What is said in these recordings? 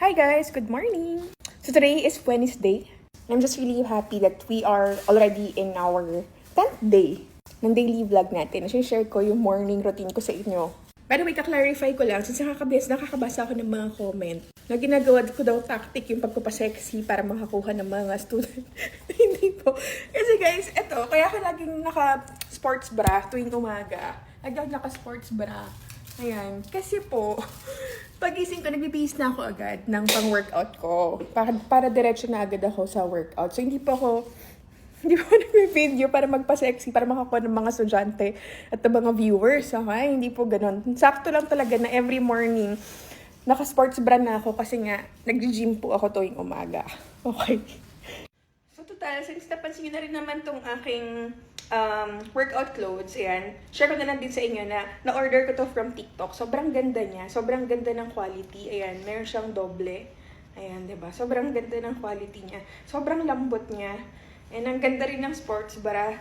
Hi guys, good morning! So today is Wednesday. I'm just really happy that we are already in our 10th day ng daily vlog natin. Share ko yung morning routine ko sa inyo. By the way, ka-clarify ko lang, since nakakabasa ako ng mga comment na ginagawa ko daw tactic yung pagpapasexy para makakuha ng mga student. Hindi po. Kasi guys, eto, kaya ako laging naka-sports bra tuwing umaga. Lagi ako naka-sports bra. Ayan. Kasi po, pagising ko, nagbibihis na ako agad ng pang-workout ko. Para diretso na agad ako sa workout. So, hindi po ako nag-video para magpa-sexy, para makakuha ng mga estudyante at ng mga viewers. Okay? Hindi po ganun. Sakto lang talaga na every morning, naka-sports bra na ako kasi nga, nag-gym po ako tuwing umaga. Okay? So, total, since napansin nyo na rin naman tong aking workout clothes, ayan, share ko na lang din sa inyo na na-order ko to from TikTok. Sobrang ganda niya. Sobrang ganda ng quality. Ayan, meron siyang doble. Ayan, diba? Sobrang ganda ng quality niya. Sobrang lambot niya. And ang ganda rin ng sports bra.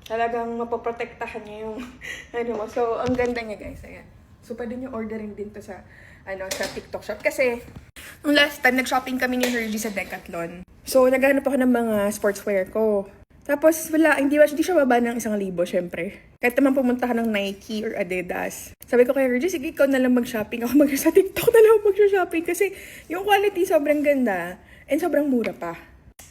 Talagang mapoprotektahan niya yung ano mo. So, ang ganda niya, guys. Ayan. So, pwede niyo ordering din to sa sa TikTok shop. Kasi, nung last time, nag-shopping kami ni Hergy sa Decathlon. So, naghanap ako ng mga sportswear ko. Tapos, wala, hindi siya baba ng 1,000, syempre. Kahit naman pumunta ka ng Nike or Adidas. Sabi ko kay Hergy, sige, ikaw na lang mag-shopping. Ako sa TikTok na lang mag-shopping. Kasi, yung quality sobrang ganda. And sobrang mura pa.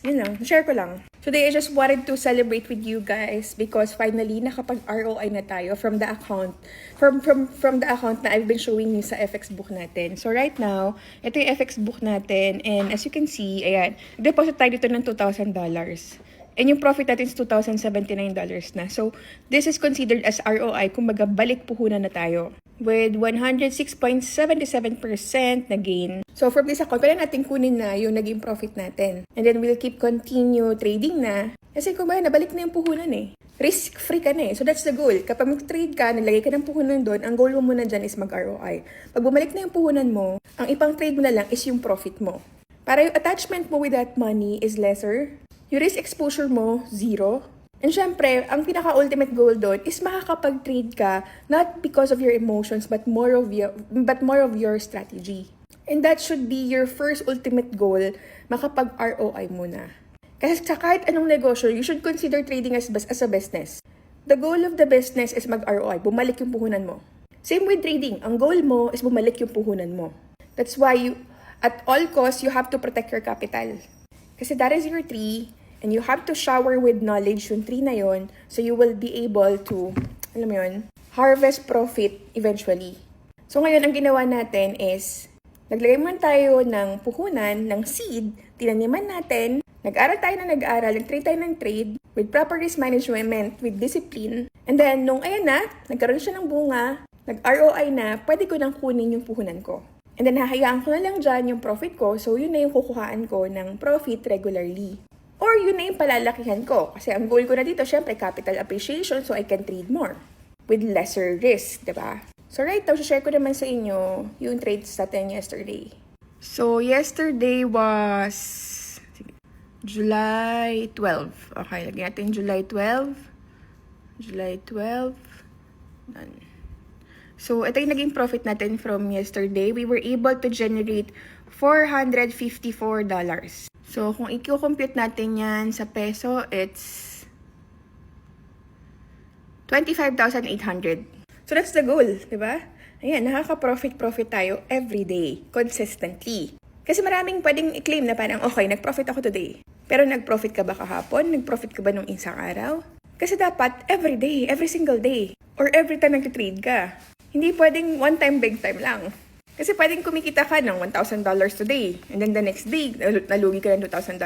Yun lang, share ko lang. Today, I just wanted to celebrate with you guys because finally, nakapag-ROI na tayo from the account. From the account na I've been showing you sa FX book natin. So right now, ito yung FX book natin. And as you can see, ayan, deposit tayo dito ng $2,000. And yung profit natin is $2,079 na. So, this is considered as ROI. Kumbaga, balik puhunan na tayo. With 106.77% na gain. So, from this account, pwede natin kunin na yung naging profit natin. And then, we'll keep continue trading na. Kasi kumbaga, nabalik na yung puhunan eh. Risk-free ka na eh. So, that's the goal. Kapag mag-trade ka, nalagay ka ng puhunan doon, ang goal mo muna dyan is mag-ROI. Pag bumalik na yung puhunan mo, ang ipang trade mo na lang is yung profit mo. Para yung attachment mo with that money is lesser. Yung risk exposure mo, zero. And syempre, ang pinaka-ultimate goal doon is makakapag-trade ka not because of your emotions but more of your strategy. And that should be your first ultimate goal, makapag-ROI muna. Kasi sa kahit anong negosyo, you should consider trading as a business. The goal of the business is mag-ROI, bumalik yung puhunan mo. Same with trading, ang goal mo is bumalik yung puhunan mo. That's why at all costs, you have to protect your capital. Kasi that is your tree. And you have to shower with knowledge yung tree na yon, so you will be able to, alam mo yun, harvest profit eventually. So ngayon, ang ginawa natin is, naglagay muna tayo ng puhunan, ng seed, tinaniman natin, nag-aral tayo na nag-aral, nag-trade tayo ng trade, with proper risk management, with discipline. And then, nung ayan na, nagkaroon siya ng bunga, nag-ROI na, pwede ko nang kunin yung puhunan ko. And then, hahayaan ko na lang dyan yung profit ko, so yun na yung kukuhaan ko ng profit regularly. Or yun na yung palalakihan ko. Kasi ang goal ko na dito, syempre, capital appreciation so I can trade more with lesser risk, diba? So right now, share ko naman sa inyo yung trades natin yesterday. So yesterday was July 12. Okay, lagyan natin July 12. July 12. Done. So ito yung naging profit natin from yesterday. We were able to generate $454. So, kung i-compute natin yan sa peso, it's 25,800. So, that's the goal, di ba? Ayan, nakaka-profit tayo every day, consistently. Kasi maraming pwedeng i-claim na parang, okay, nag-profit ako today. Pero nag-profit ka ba kahapon? Nag-profit ka ba nung isang araw? Kasi dapat, every day, every single day, or every time nag-trade ka. Hindi pwedeng one time, big time lang. Kasi pwedeng kumikita ka ng $1,000 today, and then the next day, nalugi ka ng $2,000.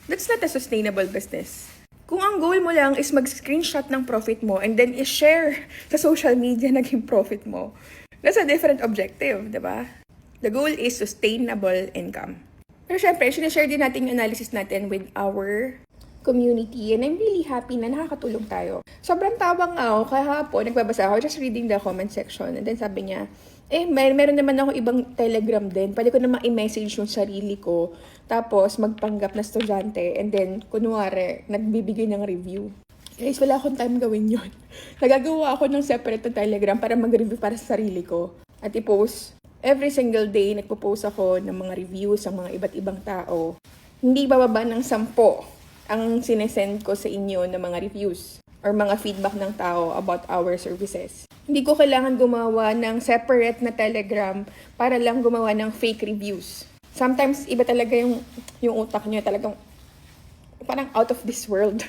That's not a sustainable business. Kung ang goal mo lang is mag-screenshot ng profit mo and then i-share sa social media naging profit mo, that's a different objective, di ba? The goal is sustainable income. Pero syempre, sinishare din natin yung analysis natin with our community, and I'm really happy na nakakatulong tayo. Sobrang tawang ako, kahapon, nagbabasa ako, just reading the comment section, and then sabi niya, meron naman ako ibang Telegram din. Pwede ko naman i-message yung sarili ko. Tapos, magpanggap na estudyante. And then, kunwari, nagbibigay ng review. Guys, wala akong time gawin yun. Nagagawa ako ng separate na Telegram para mag-review para sa sarili ko. At i-post Every single day, nagpo-post ako ng mga reviews ng mga iba't ibang tao. Hindi bababa ng 10 ang sinesend ko sa inyo ng mga reviews or mga feedback ng tao about our services. Hindi ko kailangan gumawa ng separate na Telegram para lang gumawa ng fake reviews. Sometimes, iba talaga yung utak nyo, talagang parang out of this world.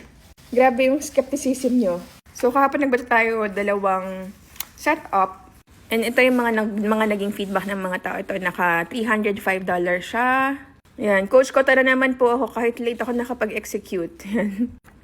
Grabe yung skepticism nyo. So, kahapon nagbata tayo 2 setup. And ito yung mga naging feedback ng mga tao. Ito, naka $305 siya. Ayan, coach ko, tara naman po ako kahit late ako nakapag-execute.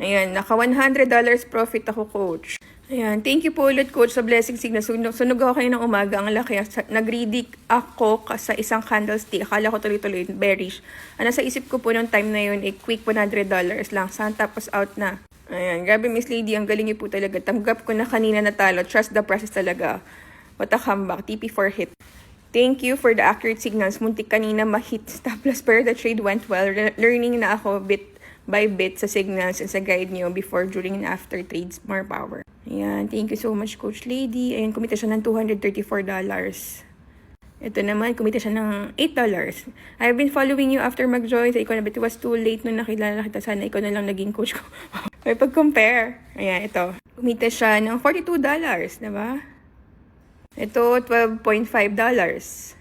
Ayan, naka $100 profit ako, coach. Ayan, thank you po ulit, coach, sa blessing signal. Sunog ako kayo ng umaga, ang laki. Nag-ready ako sa isang candlestick. Akala ko tuloy-tuloy, bearish. Nasa isip ko po noong time na yun, quick $100 lang. Saan tapos out na. Ayan, grabe Miss Lady, ang galing niyo po talaga. Tanggap ko na kanina natalo. Trust the process talaga. What a comeback. TP for hit. Thank you for the accurate signals. Muntik kanina ma-hit stop loss pero the trade went well. Learning na ako bit by bit sa signals and sa guide nyo before, during, and after trades. More power. Ayan. Thank you so much, Coach Lady. Ayan, kumita siya ng $234. Ito naman, kumita siya ng $8. I've been following you after mag-join sa ikaw na, but it was too late nung nakilala kita. Sana ikaw na lang naging coach ko. May pag-compare. Ayan, ito. Kumita siya ng $42. Diba? Ito, $12.5.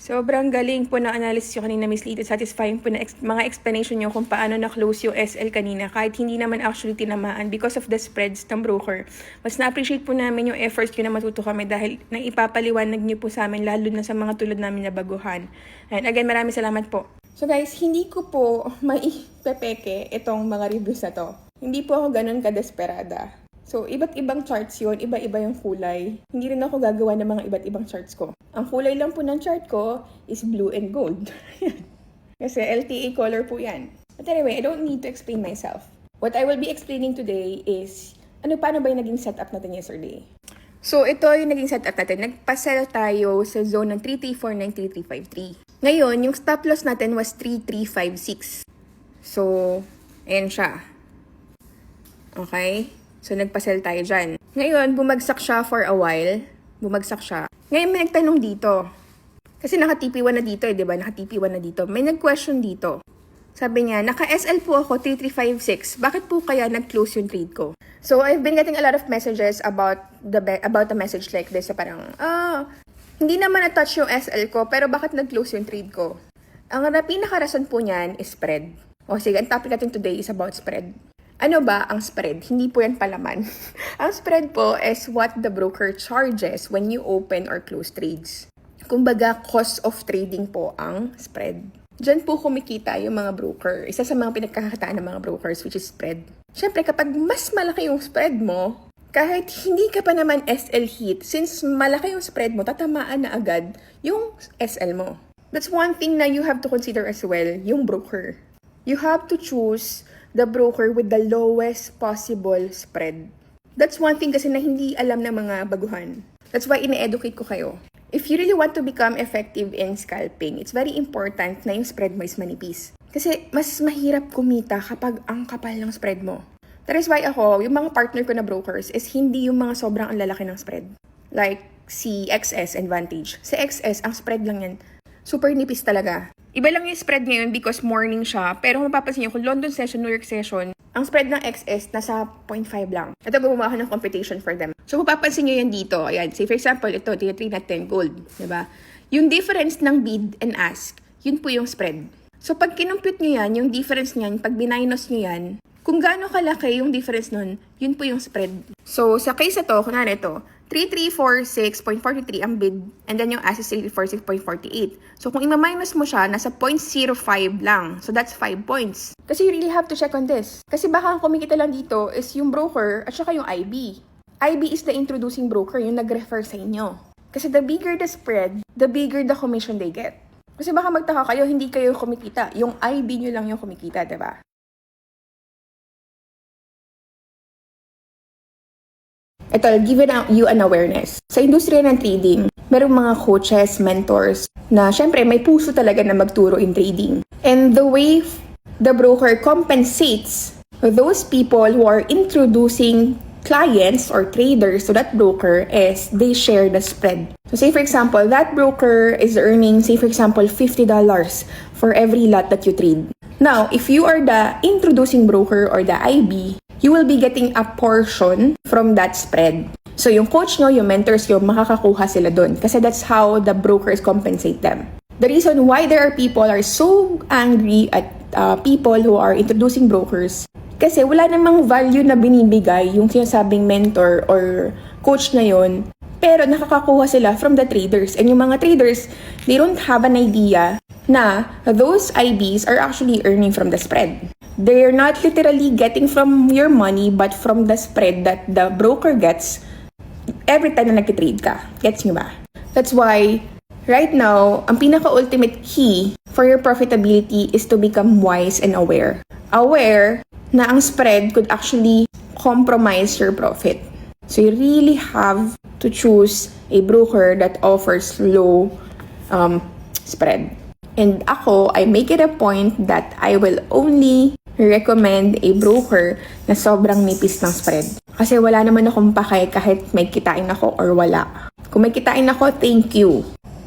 Sobrang galing po na analysis yung kanina, Miss Lita. Satisfying po na mga explanation nyo kung paano na-close yung SL kanina. Kahit hindi naman actually tinamaan because of the spreads ng broker. Mas na-appreciate po namin yung efforts nyo na matuto kami dahil naipapaliwanag nyo po sa amin, lalo na sa mga tulad namin na baguhan. And again, maraming salamat po. So guys, hindi ko po maipepeke itong mga reviews na to. Hindi po ako ganun kadesperada. So, iba't ibang charts yun, iba-iba yung kulay. Hindi rin ako gagawa ng mga iba't ibang charts ko. Ang kulay lang po ng chart ko is blue and gold. Kasi LTA color po yan. But anyway, I don't need to explain myself. What I will be explaining today is, paano ba yung naging setup natin yesterday? So, ito yung naging setup natin. Nagpa-sell tayo sa zone ng 3349, 3353. Ngayon, yung stop loss natin was 3356. So, ayan siya. Okay? So, nagpa-sell tayo dyan. Ngayon, bumagsak siya for a while. Bumagsak siya. Ngayon, may nagtanong dito. Kasi naka-TP1 na dito, di ba? Naka-TP1 na dito. May nag-question dito. Sabi niya, naka-SL po ako, 3356. Bakit po kaya nag-close yung trade ko? So, I've been getting a lot of messages about the message like this. So, parang, hindi naman na-touch yung SL ko, pero bakit nag-close yung trade ko? Ang pinaka-rason po niyan is spread. O sige, ang topic natin today is about spread. Ano ba ang spread? Hindi po yan palaman. Ang spread po is what the broker charges when you open or close trades. Kumbaga, cost of trading po ang spread. Diyan po kumikita yung mga broker. Isa sa mga pinagkakakitaan ng mga brokers, which is spread. Siyempre, kapag mas malaki yung spread mo, kahit hindi ka pa naman SL hit, since malaki yung spread mo, tatamaan na agad yung SL mo. That's one thing na you have to consider as well, yung broker. You have to choose the broker with the lowest possible spread. That's one thing kasi na hindi alam ng mga baguhan. That's why ine-educate ko kayo. If you really want to become effective in scalping, it's very important na yung spread mo is manipis. Kasi mas mahirap kumita kapag ang kapal ng spread mo. That is why ako, yung mga partner ko na brokers is hindi yung mga sobrang ang lalaki ng spread. Like si XS and Vantage. Si XS, ang spread lang yan. Super nipis talaga. Iba lang yung spread ngayon because morning siya. Pero kung mapapansin nyo, kung London session, New York session, ang spread ng XS nasa 0.5 lang. Ito gumawa ko ng computation for them. So kung mapapansin nyo yan dito, ayan, say for example, ito, trade natin gold. Diba? Yung difference ng bid and ask, yun po yung spread. So pag kinumpute nyo yan, yung difference nyan, pag binaynos nyo yan, kung gaano kalaki yung difference nun, yun po yung spread. So sa case na to, kunwari ito, 3346.43 ang bid, and then yung ask is 3346.48. So, kung ima-minus mo siya, nasa 0.05 lang. So, that's 5 points. Kasi you really have to check on this. Kasi baka ang kumikita lang dito is yung broker at saka yung IB. IB is the introducing broker, yung nag-refer sa inyo. Kasi the bigger the spread, the bigger the commission they get. Kasi baka magtaka kayo, hindi kayo kumikita. Yung IB nyo lang yung kumikita, diba? Ito, I'll give you an awareness. Sa industriya ng trading, merong mga coaches, mentors, na syempre may puso talaga na magturo in trading. And the way the broker compensates those people who are introducing clients or traders to that broker is they share the spread. So say for example, that broker is earning, say for example, $50 for every lot that you trade. Now, if you are the introducing broker or the IB, you will be getting a portion from that spread. So yung coach nyo, yung mentors nyo, makakakuha sila dun. Kasi that's how the brokers compensate them. The reason why there are people are so angry at people who are introducing brokers, kasi wala namang value na binibigay yung sinasabing mentor or coach na yon, pero nakakakuha sila from the traders. And yung mga traders, they don't have an idea na those IBs are actually earning from the spread. They're not literally getting from your money, but from the spread that the broker gets every time na nag-trade ka. Gets nyo ba? That's why, right now, ang pinaka-ultimate key for your profitability is to become wise and aware. Aware na ang spread could actually compromise your profit. So you really have to choose a broker that offers low spread. And ako, I make it a point that I will only recommend a broker na sobrang nipis ng spread. Kasi wala naman akong pake kahit may kitain ako or wala. Kung may kitain ako, thank you.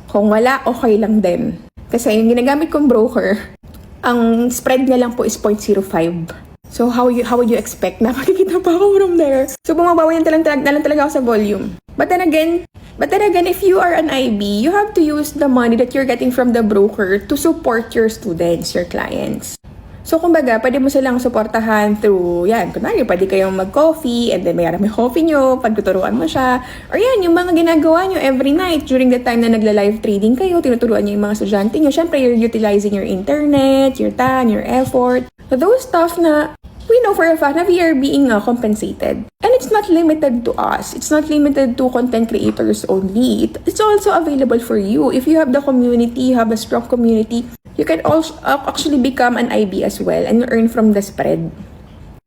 Kung wala, okay lang din. Kasi yung ginagamit kong broker, ang spread niya lang po is 0.05. So how would you expect na makikita pa ako from there? So bumabawi na lang talaga ako sa volume. But then again, if you are an IB, you have to use the money that you're getting from the broker to support your students, your clients. So, kumbaga, pwede mo silang suportahan through, yan, kunwari, pwede kayong mag-coffee, and then may coffee nyo, pagtuturuan mo siya. Or yan, yung mga ginagawa nyo every night during the time na nagla-live trading kayo, tinuturuan nyo yung mga estudyante nyo. Siyempre, you're utilizing your internet, your time, your effort. Those stuff na we know for a fact na we are being compensated. And it's not limited to us. It's not limited to content creators only. It's also available for you. If you have the community, you have a strong community, you can also actually become an IB as well and earn from the spread.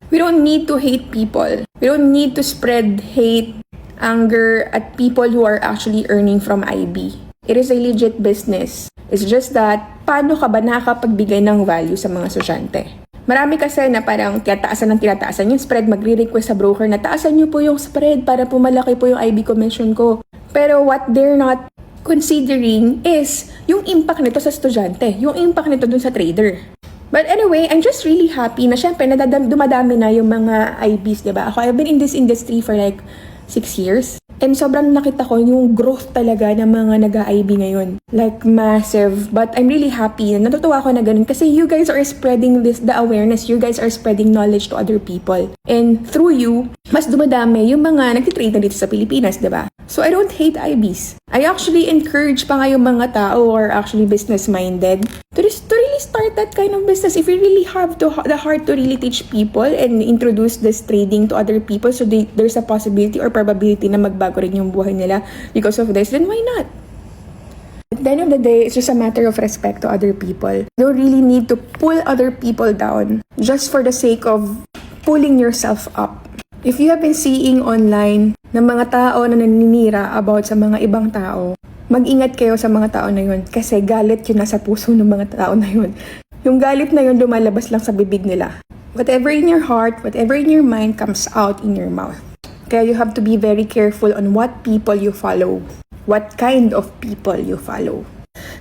We don't need to hate people. We don't need to spread hate, anger at people who are actually earning from IB. It is a legit business. It's just that, paano ka ba nakakapagbigay ng value sa mga estudyante? Marami kasi na parang tinataasan yung spread, magre-request sa broker na taasan nyo po yung spread para po malaki po yung IB commission ko. Pero what they're not considering is yung impact nito sa estudyante, yung impact nito dun sa trader. But anyway, I'm just really happy na syempre dumadami na yung mga IBs, diba? Ako, I've been in this industry for like 6 years. And sobrang nakita ko yung growth talaga ng mga nag-IB ngayon. Like, massive. But I'm really happy. Natutuwa ako na ganun. Kasi you guys are spreading the awareness. You guys are spreading knowledge to other people. And through you, mas dumadami yung mga nagtitrade na dito sa Pilipinas, diba? So, I don't hate IBs. I actually encourage pa nga yung mga tao who are actually business-minded to really start that kind of business. If you really have the heart to really teach people and introduce this trading to other people, so there's a possibility or probability na magbago rin yung buhay nila because of this, then why not? At the end of the day, it's just a matter of respect to other people. You don't really need to pull other people down just for the sake of pulling yourself up. If you have been seeing online ng mga tao na naninira about sa mga ibang tao, mag-ingat kayo sa mga tao na yun kasi galit yun nasa puso ng mga tao na yun. Yung galit na yun lumalabas lang sa bibig nila. Whatever in your heart, whatever in your mind comes out in your mouth. Kaya you have to be very careful on what people you follow. What kind of people you follow.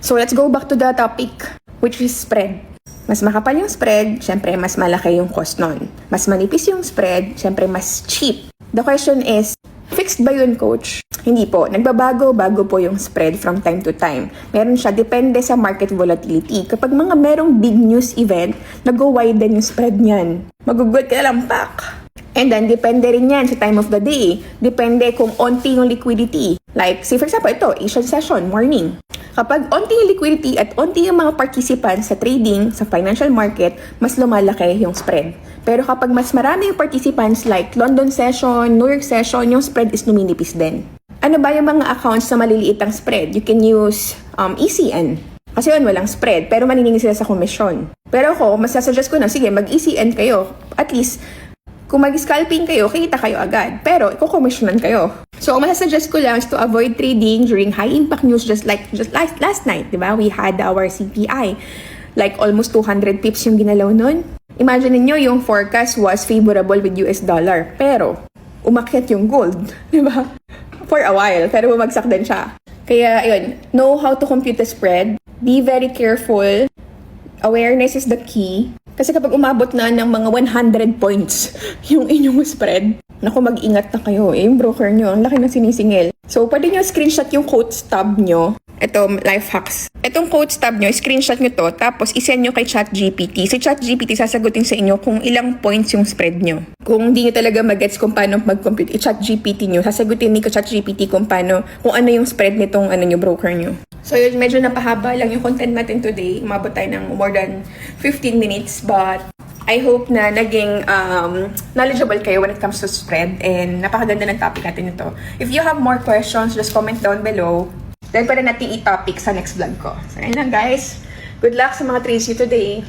So let's go back to the topic, which is spread. Mas makapal yung spread, syempre mas malaki yung cost nun. Mas manipis yung spread, syempre mas cheap. The question is, fixed ba yun, coach? Hindi po. Nagbabago-bago po yung spread from time to time. Meron siya, depende sa market volatility. Kapag mga merong big news event, nag-widen yung spread niyan. Magugulat ka na lang, pak! And then, depende rin yan sa time of the day. Depende kung onti yung liquidity. Like, say for example, ito, Asian session, morning. Kapag onti yung liquidity at onti yung mga participants sa trading, sa financial market, mas lumalaki yung spread. Pero kapag mas marami yung participants like London session, New York session, yung spread is numinipis din. Ano ba yung mga accounts na maliliit ang spread? You can use ECN. Kasi yun, walang spread, pero maniningil sila sa komisyon. Pero ako, mas suggest ko na, sige, mag-ECN kayo. At least, kung mag-scalping kayo, kita kayo agad. Pero, ikukomisyonan kayo. So, ang masasuggest ko lang is to avoid trading during high-impact news just last night, di ba? We had our CPI. Like, almost 200 pips yung ginalaw nun. Imagine niyo yung forecast was favorable with US dollar. Pero, umakyat yung gold, di ba? For a while, pero bumagsak din siya. Kaya, ayun, know how to compute the spread. Be very careful. Awareness is the key. Kasi kapag umabot na ng mga 100 points yung inyong spread, naku, mag-ingat na kayo. Yung broker nyo, ang laki ng sinisingil. So, pwede nyo screenshot yung quote stub nyo. Ito, life hacks. Itong quote stub nyo, screenshot nyo to, tapos isend nyo kay ChatGPT. Si ChatGPT sasagutin sa inyo kung ilang points yung spread nyo. Kung hindi nyo talaga mag-gets kung paano mag-compute, i-ChatGPT nyo, sasagutin ni ChatGPT kung paano, kung ano yung spread nitong broker nyo. So yun, medyo napahaba lang yung content natin today. Umabot tayo ng more than 15 minutes, but I hope na naging knowledgeable kayo when it comes to spread, and napakaganda ng topic natin ito. If you have more questions, just comment down below. Then pwede natin i-topic sa next vlog ko. So, ayun lang guys. Good luck sa mga trades nyo today.